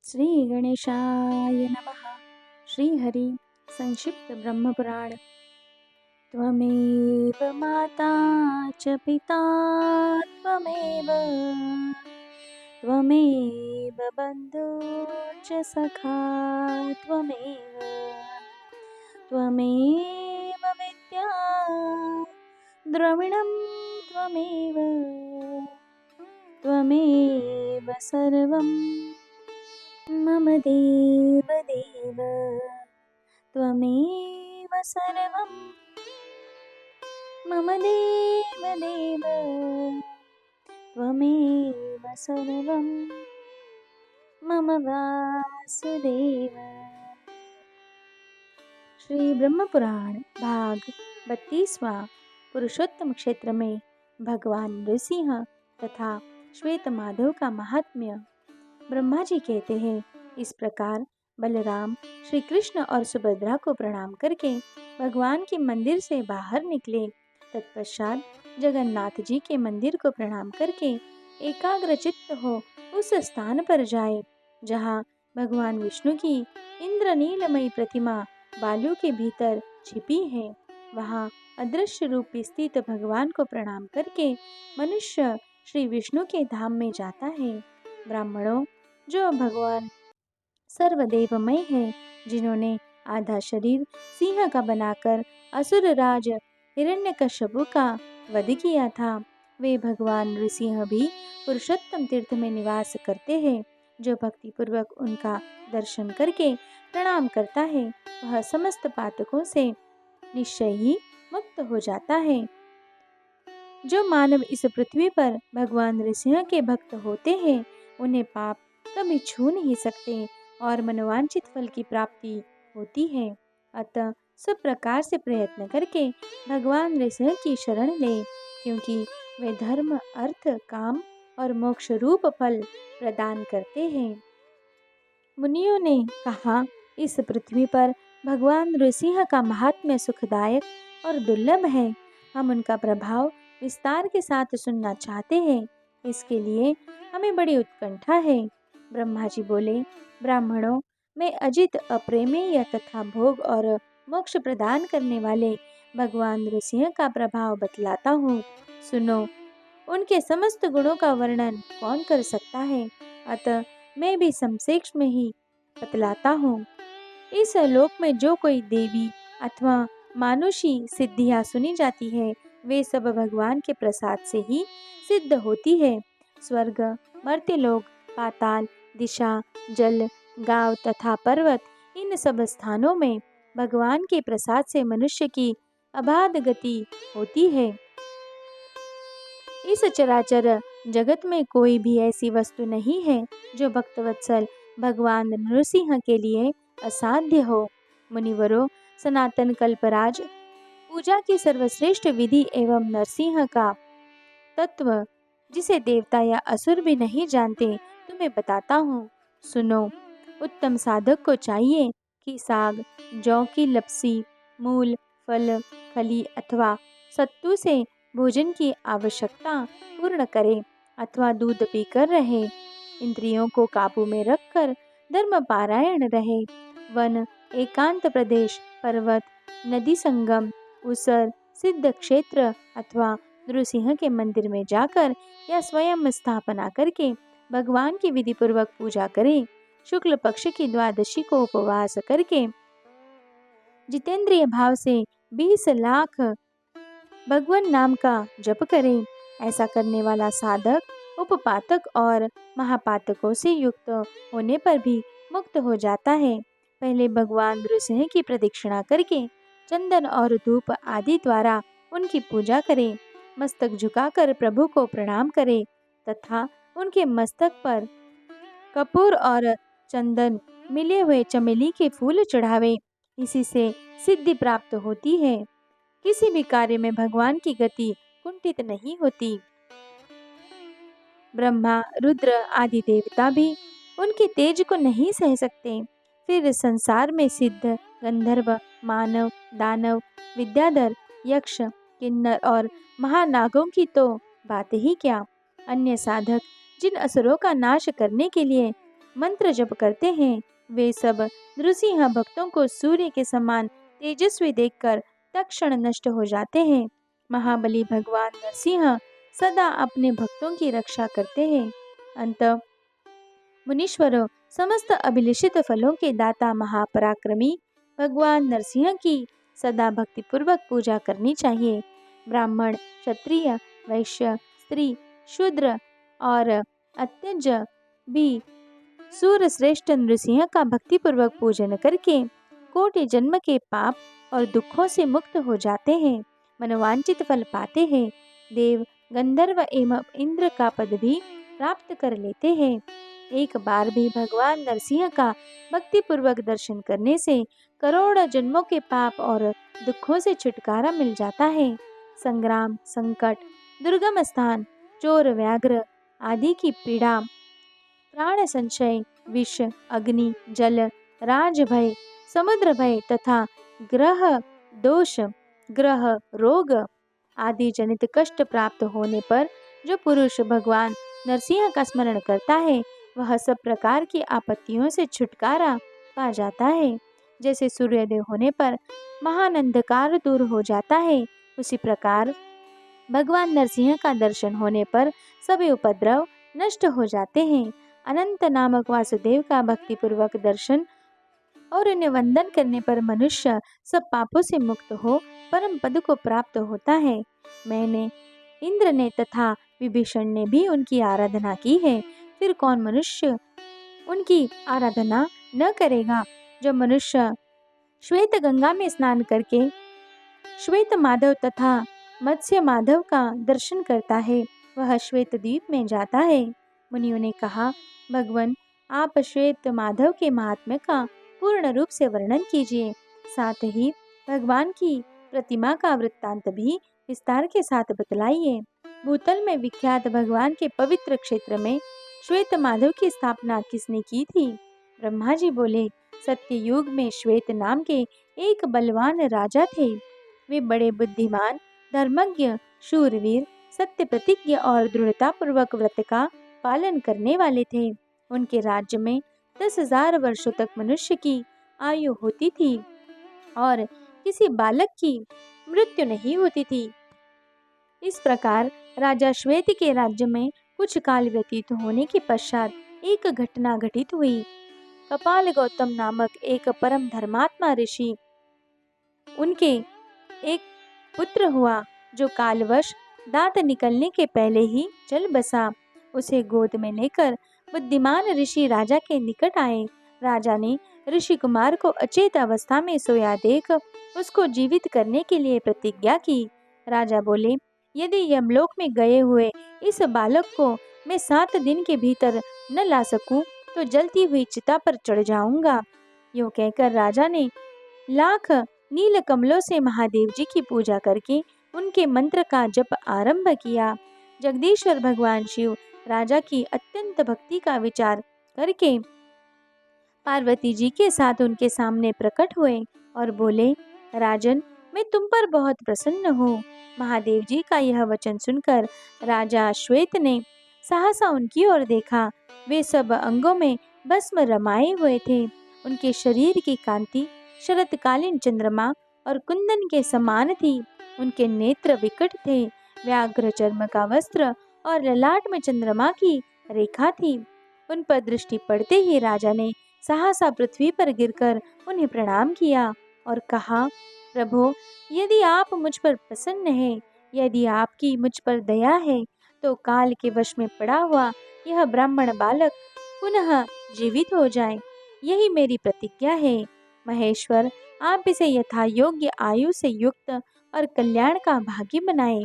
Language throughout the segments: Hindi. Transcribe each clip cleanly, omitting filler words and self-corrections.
श्री गणेशाय नमः। श्रीहरि संक्षिप्त ब्रह्मपुराण। त्वमेव माता च पिता त्वमेव त्वमेव बन्धुश्च सखा त्वमेव त्वमेव विद्या द्रविणं त्वमेव त्वमेव सर्वं मम देव देव त्वमेव सर्वं मम देव देव त्वमेव सर्वं मम वासुदेव। श्री ब्रह्म पुराण भाग 32वां। पुरुषोत्तम क्षेत्र में भगवान नृसिंह तथा श्वेत माधव का महात्म्य। ब्रह्मा जी कहते हैं, इस प्रकार बलराम श्री कृष्ण और सुभद्रा को प्रणाम करके भगवान के मंदिर से बाहर निकले। तत्पश्चात जगन्नाथ जी के मंदिर को प्रणाम करके एकाग्रचित्त हो उस स्थान पर जाए जहाँ भगवान विष्णु की इंद्रनीलमयी प्रतिमा बालू के भीतर छिपी है। वहाँ अदृश्य रूप स्थित भगवान को प्रणाम करके मनुष्य श्री विष्णु के धाम में जाता है। ब्राह्मणों, जो भगवान सर्वदेवमय है, जिन्होंने आधा शरीर सिंह का बनाकर असुर राज हिरण्यकश्यपु का वध किया था, वे भगवान नृसिंह भी पुरुषोत्तम तीर्थ में निवास करते हैं। जो भक्ति पूर्वक उनका दर्शन करके प्रणाम करता है, वह समस्त पातकों से निश्चय ही मुक्त हो जाता है। जो मानव इस पृथ्वी पर भगवान नृसिंह के भक्त होते हैं, उन्हें पाप कभी छू नहीं सकते और मनोवांछित फल की प्राप्ति होती है। अतः सब प्रकार से प्रयत्न करके भगवान नृसिंह की शरण ले, क्योंकि वे धर्म, अर्थ, काम और मोक्ष रूप फल प्रदान करते हैं। मुनियों ने कहा, इस पृथ्वी पर भगवान नृसिंह का महात्म्य सुखदायक और दुर्लभ है। हम उनका प्रभाव विस्तार के साथ सुनना चाहते हैं। इसके लिए हमें बड़ी उत्कंठा है। ब्रह्मा जी बोले, ब्राह्मणों, मैं अजित, अप्रेमेय तथा भोग और मोक्ष प्रदान करने वाले भगवान नृसिंह का प्रभाव बतलाता हूँ। सुनो। उनके समस्त गुणों का वर्णन कौन कर सकता है, अतः मैं भी संक्षेप में ही बतलाता हूँ। इस लोक में जो कोई देवी अथवा मानुषी सिद्धियां सुनी जाती है, वे सब भगवान के प्रसाद से ही सिद्ध होती है। स्वर्ग, मर्त्यलोक, पाताल, दिशा, जल, गांव तथा पर्वत, इन सब स्थानों में भगवान के प्रसाद से मनुष्य की अबाध गति होती है। इस चराचर जगत में कोई भी ऐसी वस्तु नहीं है जो भक्तवत्सल भगवान नृसिंह के लिए असाध्य हो। मुनिवरों, सनातन कल्पराज पूजा की सर्वश्रेष्ठ विधि एवं नरसिंह का तत्व, जिसे देवता या असुर भी नहीं जानते, तुम्हें बताता हूँ। सुनो। उत्तम साधक को चाहिए कि साग, जौ की लपसी, मूल, फल, खली अथवा सत्तू से भोजन की आवश्यकता पूर्ण करे अथवा दूध पीकर रहे। इंद्रियों को काबू में रखकर धर्म पारायण रहे। वन, एकांत प्रदेश, पर्वत, नदी संगम, उसर, सिद्ध क्षेत्र अथवा नृसिंह के मंदिर में जाकर या स्वयं स्थापना करके भगवान की विधि पूर्वक पूजा करे। शुक्ल पक्ष की द्वादशी को उपवास करके जितेंद्रिय भाव से 20 लाख भगवान नाम का जप करे। ऐसा करने वाला साधक उपपातक और महापातकों से युक्त होने पर भी मुक्त हो जाता है। पहले भगवान नृसिंह की प्रदक्षिणा करके चंदन और धूप आदि द्वारा उनकी पूजा करे। मस्तक झुकाकर प्रभु को प्रणाम करे तथा उनके मस्तक पर कपूर और चंदन मिले हुए चमेली के फूल चढ़ावे। इसी से सिद्धि प्राप्त होती है। किसी भी कार्य में भगवान की गति कुंठित नहीं होती। ब्रह्मा, रुद्र आदि देवता भी उनके तेज को नहीं सह सकते। फिर संसार में सिद्ध, गंधर्व, मानव, दानव, विद्याधर, यक्ष, किन्नर और महानागों की तो बात ही क्या। अन्य साधक जिन असुरों का नाश करने के लिए मंत्र जप करते हैं, वे सब नृसिंह भक्तों को सूर्य के समान तेजस्वी देखकर तत्क्षण नष्ट हो जाते हैं। महाबली भगवान नरसिंह सदा अपने भक्तों की रक्षा करते हैं। अंत मुनीश्वरों, समस्त अभिलषित फलों के दाता महापराक्रमी भगवान नरसिंह की सदा भक्तिपूर्वक पूजा करनी चाहिए। ब्राह्मण, क्षत्रिय, वैश्य, स्त्री, शूद्र और अत्यज भी सूर्य श्रेष्ठ नृसिंह का भक्तिपूर्वक पूजन करके कोटि जन्म के पाप और दुखों से मुक्त हो जाते हैं, मनोवांछित फल पाते हैं, देव, गंधर्व एवं इंद्र का पद भी प्राप्त कर लेते हैं। एक बार भी भगवान नरसिंह का भक्तिपूर्वक दर्शन करने से करोड़ों जन्मों के पाप और दुखों से छुटकारा मिल जाता है। संग्राम, संकट, दुर्गम स्थान, चोर, व्याघ्र आदि की पीड़ा, प्राण संशय, विष, अग्नि, जल, राज भय, समुद्र भय तथा ग्रह दोष, ग्रह रोग आदि जनित कष्ट प्राप्त होने पर जो पुरुष भगवान नरसिंह का स्मरण करता है, वह सब प्रकार की आपत्तियों से छुटकारा पा जाता है। जैसे सूर्योदय होने पर महान अंधकार दूर हो जाता है, उसी प्रकार भगवान नरसिंह का दर्शन होने पर सभी उपद्रव नष्ट हो जाते हैं। अनंत नामक वासुदेव का भक्तिपूर्वक दर्शन और उन्हें वंदन करने पर मनुष्य सब पापों से मुक्त हो परम पद को प्राप्त होता है। मैंने, इंद्र ने तथा विभीषण ने भी उनकी आराधना की है, फिर कौन मनुष्य उनकी आराधना न करेगा। जो मनुष्य श्वेत गंगा में स्नान करके श्वेत माधव तथा मत्स्य माधव का दर्शन करता है, वह श्वेत द्वीप में जाता है। मुनियों ने कहा, भगवान, आप श्वेत माधव के महात्म्य का पूर्ण रूप से वर्णन कीजिए, साथ ही भगवान की प्रतिमा का वृत्तांत भी विस्तार के साथ बतलाइए। भूतल में विख्यात भगवान के पवित्र क्षेत्र में श्वेत माधव की स्थापना किसने की थी? ब्रह्मा जी बोले, सत्ययुग में श्वेत नाम के एक बलवान राजा थे। वे बड़े बुद्धिमान, धर्मज्ञ, शूरवीर, सत्य प्रतिज्ञ और दृढ़ता पूर्वक व्रत का पालन करने वाले थे। उनके राज्य में 10,000 वर्षों तक मनुष्य की आयु होती थी और किसी बालक की मृत्यु नहीं होती थी। इस प्रकार राजा श्वेत के राज्य में कुछ काल व्यतीत होने के पश्चात एक घटना घटित हुई। कपाल गौतम नामक एक परम धर्मात्मा ऋषि, उनके एक पुत्र हुआ जो कालवश दांत निकलने के पहले ही चल बसा। उसे गोद में लेकर बुद्धिमान ऋषि राजा के निकट आए। राजा ने ऋषि कुमार को अचेत अवस्था में सोया देख उसको जीवित करने के लिए प्रतिज्ञा की। राजा बोले, यदि यमलोक में गए हुए इस बालक को मैं 7 दिन के भीतर न ला सकूं तो जलती हुई चिता पर चढ़ जाऊंगा। यूं कहकर राजा ने लाख नील कमलों से महादेव जी की पूजा करके उनके मंत्र का जप आरंभ किया। जगदीश्वर भगवान शिव राजा की अत्यंत भक्ति का विचार करके पार्वती जी के साथ उनके सामने प्रकट हुए और बोले, राजन, मैं तुम पर बहुत प्रसन्न हूँ। महादेव जी का यह वचन सुनकर राजा श्वेत ने सहसा उनकी ओर देखा। वे सब अंगों में भस्म रमाए हुए थे। उनके शरीर की कांति शरतकालीन चंद्रमा और कुंदन के समान थी। उनके नेत्र विकट थे। व्याघ्र चर्म का वस्त्र और ललाट में चंद्रमा की रेखा थी। उन पर दृष्टि पड़ते ही राजा ने सहसा पृथ्वी पर गिरकर उन्हें प्रणाम किया और कहा, प्रभो, यदि आप मुझ पर प्रसन्न हैं, यदि आपकी मुझ पर दया है, तो काल के वश में पड़ा हुआ यह ब्राह्मण बालक पुनः जीवित हो जाए। यही मेरी प्रतिज्ञा है। महेश्वर, आप इसे यथा योग्य आयु से युक्त और कल्याण का भागी बनाए।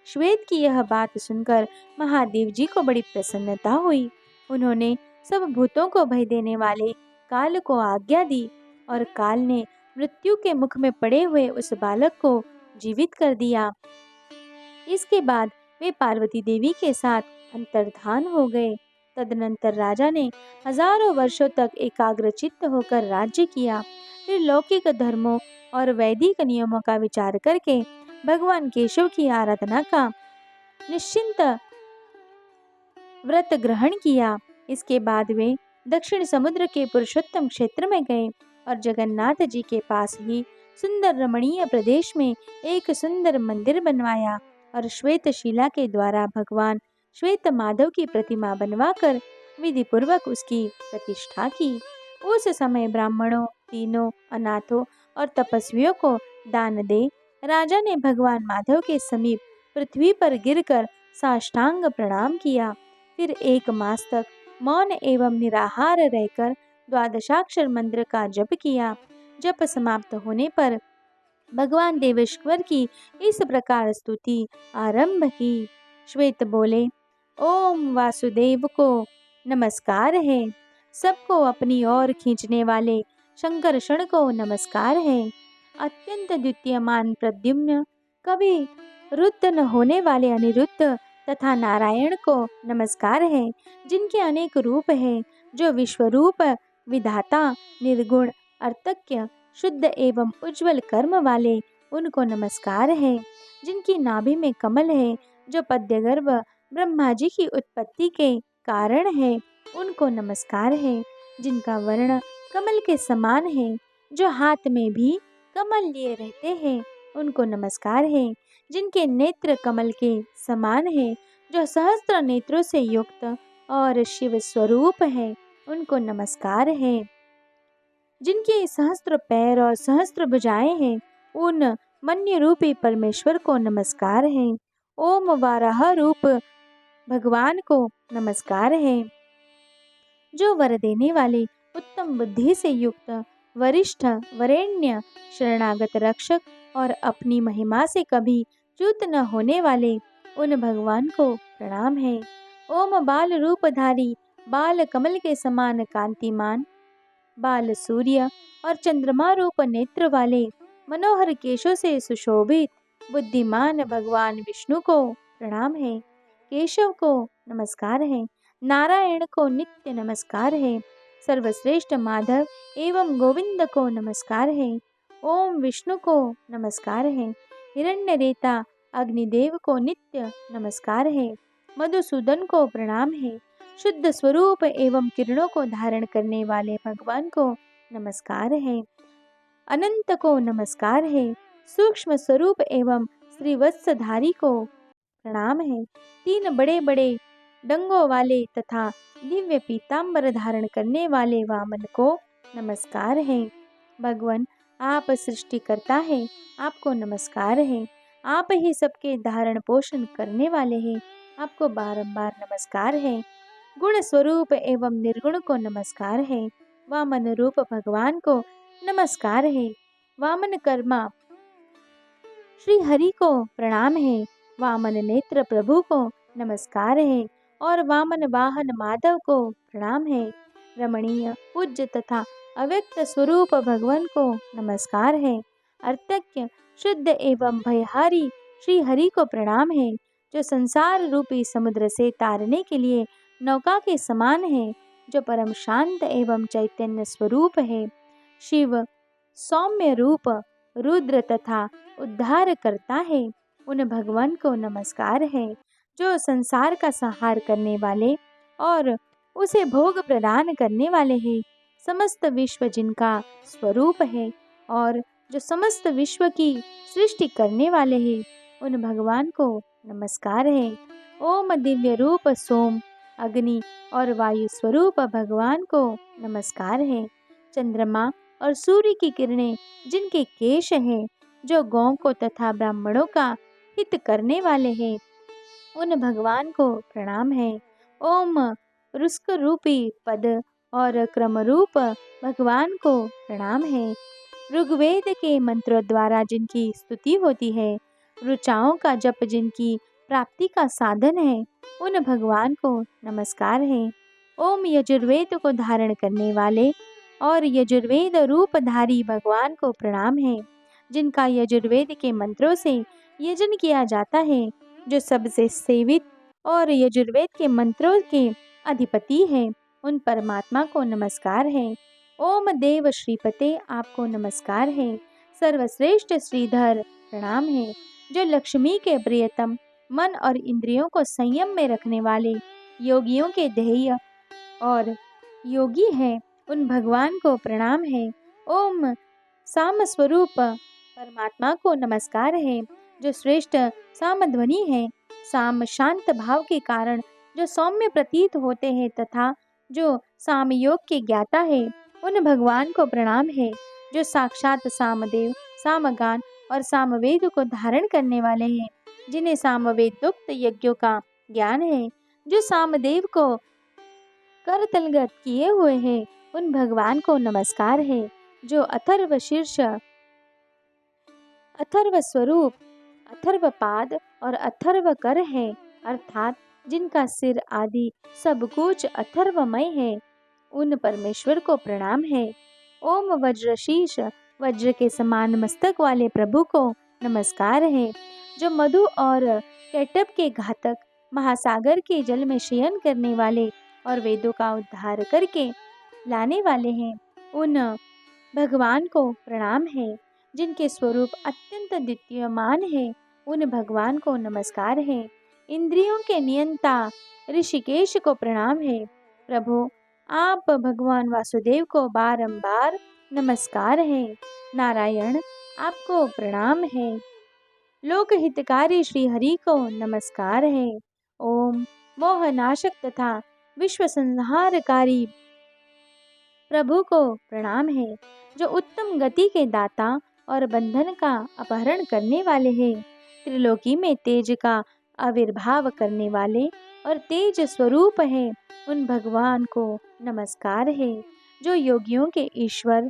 श्वेत की यह बात सुनकर महादेव जी को बड़ी प्रसन्नता हुई। उन्होंने सब भूतों को भय देने वाले काल को आज्ञा दी और काल ने मृत्यु के मुख में पड़े हुए उस बालक को जीवित कर दिया। इसके बाद वे पार्वती देवी के साथ अंतर्धान हो गए। तदनंतर राजा ने हजारों वर्षों तक एकाग्रचित्त होकर राज्य किया। फिर लौकिक धर्मों और वैदिक नियमों का विचार करके भगवान केशव की आराधना का निश्चिंत व्रत ग्रहण किया। इसके बाद वे दक्षिण समुद्र के पुरुषोत्तम क्षेत्र में गए और जगन्नाथ जी के पास ही सुंदर रमणीय प्रदेश में एक सुंदर मंदिर बनवाया और श्वेतशिला के द्वारा भगवान श्वेत माधव की प्रतिमा बनवाकर विधि पूर्वक उसकी प्रतिष्ठा की। उस समय ब्राह्मणों, तीनों अनाथों और तपस्वियों को दान दे राजा ने भगवान माधव के समीप पृथ्वी पर गिरकर साष्टांग प्रणाम किया। फिर 1 मास तक मौन एवं निराहार रहकर द्वादशाक्षर मंत्र का जप किया। जप समाप्त होने पर भगवान देवेश्वर की इस प्रकार स्तुति आरंभ की। श्वेत बोले, ओम वासुदेव को नमस्कार है, सबको अपनी ओर खींचने वाले शंकरषण को नमस्कार है, अत्यंत द्वितीयमान प्रद्युम्न, कभी रुद्ध न होने वाले अनिरुद्ध तथा नारायण को नमस्कार है, जिनके अनेक रूप हैं, जो विश्वरूप विधाता निर्गुण अर्थज्ञ शुद्ध एवं उज्जवल कर्म वाले, उनको नमस्कार है, जिनकी नाभि में कमल है, जो पद्यगर्भ ब्रह्मा जी की उत्पत्ति के कारण है, उनको नमस्कार है, जिनका वर्ण कमल के समान है, जो हाथ में भी कमल लिए रहते हैं, उनको नमस्कार है, जिनके नेत्र कमल के समान है, जो सहस्त्र नेत्रों से युक्त और शिव स्वरूप है, उनको नमस्कार है, जिनके सहस्त्र पैर और सहस्त्र भुजाएं हैं, उन मन्य रूपी परमेश्वर को नमस्कार है। ओम वाराह रूप भगवान को नमस्कार है, जो वर देने वाले उत्तम बुद्धि से युक्त वरिष्ठ वरेण्य शरणागत रक्षक और अपनी महिमा से कभी च्युत न होने वाले उन भगवान को प्रणाम है। ओम बाल रूपधारी बाल कमल के समान कांतिमान बाल सूर्य और चंद्रमा रूप नेत्र वाले मनोहर केशों से सुशोभित बुद्धिमान भगवान विष्णु को प्रणाम है। केशव को नमस्कार है, नारायण को नित्य नमस्कार है, सर्वश्रेष्ठ माधव एवं गोविंद को नमस्कार है। ओम विष्णु को नमस्कार है, हिरण्य रेता अग्निदेव को नित्य नमस्कार है, मधुसूदन को प्रणाम है, शुद्ध स्वरूप एवं किरणों को धारण करने वाले भगवान को नमस्कार है, अनंत को नमस्कार है, सूक्ष्म स्वरूप एवं श्रीवत्सधारी को प्रणाम है, 3 बड़े बड़े डंगों वाले तथा दिव्य पीतांबर धारण करने वाले वामन को नमस्कार है। भगवान आप सृष्टि करता है, आपको नमस्कार है, आप ही सबके धारण पोषण करने वाले हैं, आपको बारंबार नमस्कार है। गुण स्वरूप एवं निर्गुण को नमस्कार है, वामन रूप भगवान को नमस्कार है, वामन कर्मा श्री हरि को प्रणाम है, वामन नेत्र प्रभु को नमस्कार है और वामन वाहन माधव को प्रणाम है। रमणीय पूज्य तथा अव्यक्त स्वरूप भगवान को नमस्कार है, अर्थज्ञ शुद्ध एवं भयहारी श्री हरि को प्रणाम है, जो संसार रूपी समुद्र से तारने के लिए नौका के समान है, जो परम शांत एवं चैतन्य स्वरूप है। शिव सौम्य रूप रुद्र तथा उद्धार करता है, उन भगवान को नमस्कार है, जो संसार का संहार करने वाले और उसे भोग प्रदान करने वाले हैं, समस्त विश्व जिनका स्वरूप है और जो समस्त विश्व की सृष्टि करने वाले हैं, उन भगवान को नमस्कार है। ओम दिव्य रूप सोम अग्नि और वायु स्वरूप भगवान को नमस्कार है। चंद्रमा और सूर्य की किरणें जिनके केश हैं, जो गौ को तथा ब्राह्मणों का हित करने वाले हैं, उन भगवान को प्रणाम है। ओम रुस्क रूपी पद और क्रम रूप भगवान को प्रणाम है। ऋग्वेद के मंत्रों द्वारा जिनकी स्तुति होती है, ऋचाओं का जप जिनकी प्राप्ति का साधन है, उन भगवान को नमस्कार है। ओम यजुर्वेद को धारण करने वाले और यजुर्वेद रूपधारी भगवान को प्रणाम है, जिनका यजुर्वेद के मंत्रों से यजन किया जाता है, जो सबसे सेवित और यजुर्वेद के मंत्रों के अधिपति है, उन परमात्मा को नमस्कार है। ओम देव श्रीपते आपको नमस्कार है। सर्वश्रेष्ठ श्रीधर प्रणाम है, जो लक्ष्मी के प्रियतम मन और इंद्रियों को संयम में रखने वाले योगियों के ध्येय और योगी हैं उन भगवान को प्रणाम है। ओम साम स्वरूप परमात्मा को नमस्कार है, जो श्रेष्ठ सामध्वनि है। साम शांत भाव के कारण जो सौम्य प्रतीत होते हैं तथा जो सामयोग के ज्ञाता है, उन भगवान को प्रणाम है, जो साक्षात सामदेव, सामगान और सामवेद को धारण करने वाले हैं, जिन्हें सामवेदोक्त यज्ञों का ज्ञान है, जो सामदेव को करतलगत किए हुए हैं, उन भगवान को नमस्कार है, जो अथर्व शीर्ष, अथर्व स्वरूप, अथर्व पाद और अथर्व कर है, अर्थात जिनका सिर आदि सब कुछ अथर्वमय है, उन परमेश्वर को प्रणाम है। ओम वज्रशीष वज्र के समान मस्तक वाले प्रभु को नमस्कार है, जो मधु और कैटब के घातक महासागर के जल में शयन करने वाले और वेदों का उद्धार करके लाने वाले हैं, उन भगवान को प्रणाम है। जिनके स्वरूप अत्यंत द्वितीयमान है, उन भगवान को नमस्कार है। इंद्रियों के नियंता ऋषिकेश को प्रणाम है। प्रभु आप भगवान वासुदेव को बारंबार नमस्कार है। नारायण आपको प्रणाम है। लोक हितकारी श्री हरि को नमस्कार है। ओम मोहनाशक तथा विश्व संहारकारी प्रभु को प्रणाम है, जो उत्तम गति के दाता और बंधन का अपहरण करने वाले हैं। त्रिलोकी में तेज का आविर्भाव करने वाले और तेज स्वरूप है, उन भगवान को नमस्कार है, जो योगियों के ईश्वर,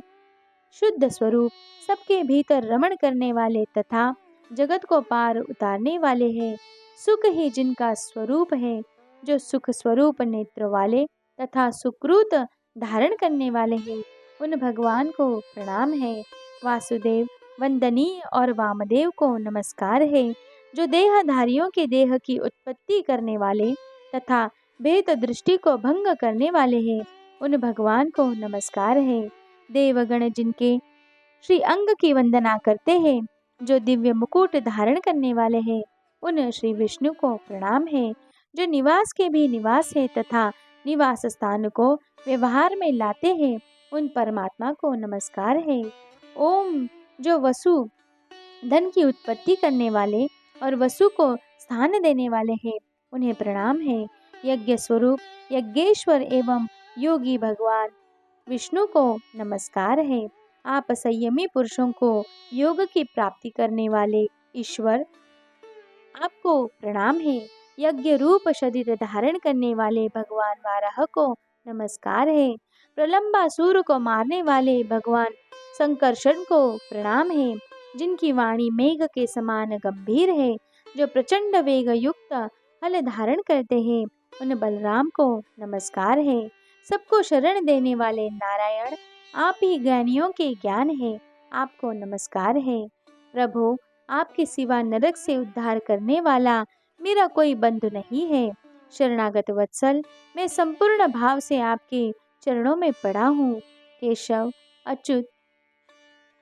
शुद्ध स्वरूप, सबके भीतर रमण करने वाले तथा जगत को पार उतारने वाले हैं। सुख ही जिनका स्वरूप है, जो सुख स्वरूप नेत्र वाले तथा सुकृत धारण करने वाले हैं, उन भगवान को प्रणाम है। वासुदेव वंदनीय और वामदेव को नमस्कार है, जो देहधारियों के देह की उत्पत्ति करने वाले तथा भेद दृष्टि को भंग करने वाले हैं, उन भगवान को नमस्कार है। देवगण जिनके श्री अंग की वंदना करते हैं, जो दिव्य मुकुट धारण करने वाले हैं, उन श्री विष्णु को प्रणाम है, जो निवास के भी निवास है तथा निवास स्थान को व्यवहार में लाते हैं, उन परमात्मा को नमस्कार है। ओम जो वसु धन की उत्पत्ति करने वाले और वसु को स्थान देने वाले हैं, उन्हें प्रणाम है। यज्ञ स्वरूप यज्ञेश्वर एवं योगी भगवान विष्णु को नमस्कार है। आप संयमी पुरुषों को योग की प्राप्ति करने वाले ईश्वर, आपको प्रणाम है। यज्ञ रूप शरीर धारण करने वाले भगवान वाराह को नमस्कार है। प्रलंबासुर को मारने वाले भगवान संकर्षण को प्रणाम है, जिनकी वाणी मेघ के समान गंभीर है, जो प्रचंड वेग युक्त हल धारण करते हैं, उन बलराम को नमस्कार है। सबको शरण देने वाले नारायण, आप ही ज्ञानियों के ज्ञान है, आपको नमस्कार है। प्रभु आपके सिवा नरक से उद्धार करने वाला मेरा कोई बंधु नहीं है। शरणागत वत्सल, मैं संपूर्ण भाव से आपके चरणों में पड़ा हूँ। केशव अच्युत,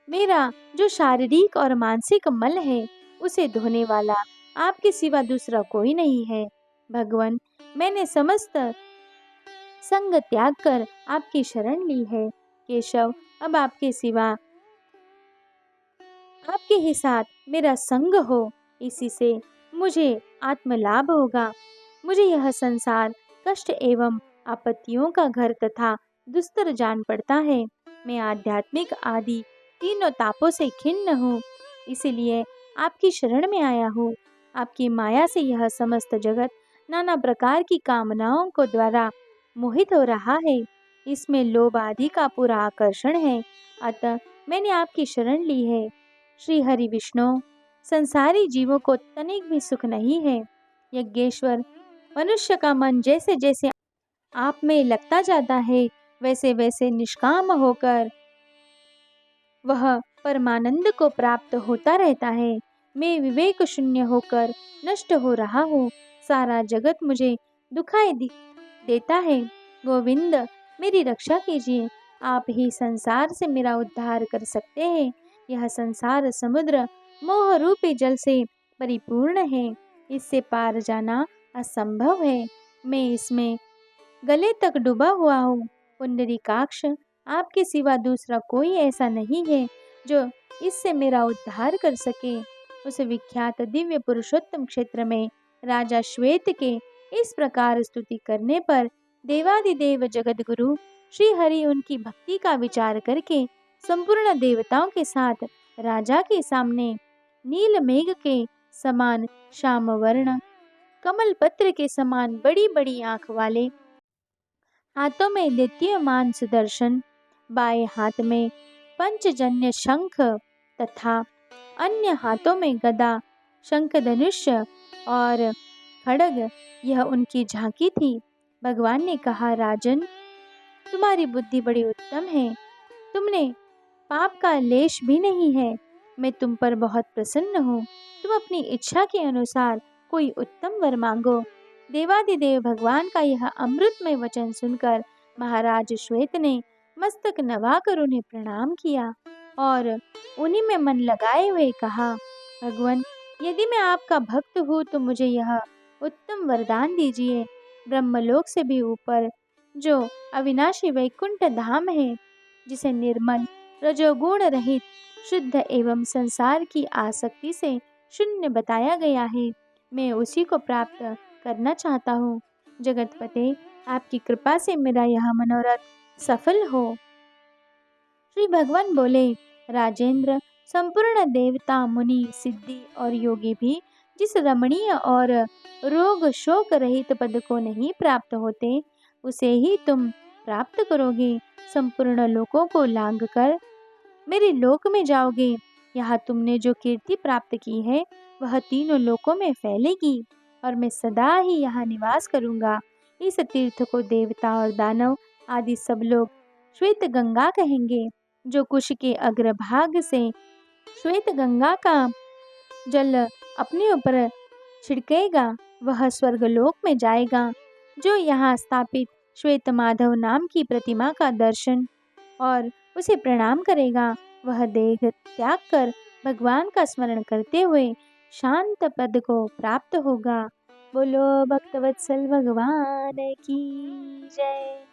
मेरा जो शारीरिक और मानसिक मल है, उसे धोने वाला आपके सिवा दूसरा कोई नहीं है। भगवान, मैंने समस्त संग त्याग कर आपकी शरण ली है। केशव, अब आपके सिवा आपके ही साथ मेरा संग हो, इसी से मुझे आत्मलाभ होगा। मुझे यह संसार कष्ट एवं आपत्तियों का घर तथा दुस्तर जान पड़ता है। मैं आध्यात्मिक आदि तीनों तापों से खिन्न हूँ, इसीलिए आपकी शरण में आया हूँ। आपकी माया से यह समस्त जगत नाना प्रकार की कामनाओं को द्वारा मोहित हो रहा है। इसमें लोभ आदि का पूरा आकर्षण है, अतः मैंने आपकी शरण ली है। श्री हरि विष्णु, संसारी जीवों को तनिक भी सुख नहीं है। यज्ञेश्वर, मनुष्य का मन जैसे जैसे आप में लगता जाता है, वैसे वैसे निष्काम होकर वह परमानंद को प्राप्त होता रहता है। मैं विवेक शून्य होकर नष्ट हो रहा हूँ। सारा जगत मुझे दुखाई देता है। गोविंद, मेरी रक्षा कीजिए। आप ही संसार से मेरा उद्धार कर सकते हैं। यह संसार समुद्र मोह रूपी जल से परिपूर्ण है, इससे पार जाना असंभव है। मैं इसमें गले तक डूबा हुआ हूँ। पुंडरीकाक्ष, आपके सिवा दूसरा कोई ऐसा नहीं है जो इससे मेरा उद्धार कर सके। उस विख्यात दिव्य पुरुषोत्तम क्षेत्र में राजा श्वेत के इस प्रकार स्तुति करने पर देवादिदेव जगत गुरु श्री हरि उनकी भक्ति का विचार करके संपूर्ण देवताओं के साथ राजा के सामने नील मेघ के समान श्याम वर्ण, कमल पत्र के समान बड़ी बड़ी आंख वाले, हाथों में दैत्यमान सुदर्शन, बाएं हाथ में पंचजन्य शंख तथा अन्य हाथों में गदा, शंख धनुष और खड्ग, यह उनकी झांकी थी। भगवान ने कहा, राजन, तुम्हारी बुद्धि बड़ी उत्तम है, तुमने पाप का लेश भी नहीं है। मैं तुम पर बहुत प्रसन्न हूँ। तुम अपनी इच्छा के अनुसार कोई उत्तम वर मांगो। देवादिदेव भगवान का यह अमृतमय वचन सुनकर महाराज श्वेत ने मस्तक नवाकर उन्हें प्रणाम किया और उन्हीं में मन लगाए हुए कहा, भगवान, यदि मैं आपका भक्त हूँ तो मुझे यह उत्तम वरदान दीजिए। ब्रह्मलोक से भी ऊपर जो अविनाशी वैकुंठ धाम है, जिसे निर्मल रजोगुण रहित शुद्ध एवं संसार की आसक्ति से शून्य बताया गया है, मैं उसी को प्राप्त करना चाहता हूँ। जगतपते, आपकी कृपा से मेरा यह मनोरथ सफल हो। श्री भगवान बोले, राजेंद्र, संपूर्ण देवता, मुनि, सिद्धि और योगी भी जिस रमणीय और रोग शोक रहित पद को नहीं प्राप्त होते, उसे ही तुम प्राप्त करोगे। संपूर्ण लोकों को लांघ कर मेरे लोक में जाओगे। यहाँ तुमने जो कीर्ति प्राप्त की है वह तीनों लोकों में फैलेगी और मैं सदा ही यहाँ निवास करूँगा। इस तीर्थ को देवता और दानव आदि सब लोग श्वेत गंगा कहेंगे। जो कुश के अग्रभाग से श्वेत गंगा का जल अपने ऊपर छिड़केगा वह स्वर्गलोक में जाएगा। जो यहाँ स्थापित श्वेत माधव नाम की प्रतिमा का दर्शन और उसे प्रणाम करेगा वह देह त्याग कर भगवान का स्मरण करते हुए शांत पद को प्राप्त होगा। बोलो भक्तवत्सल भगवान की जय।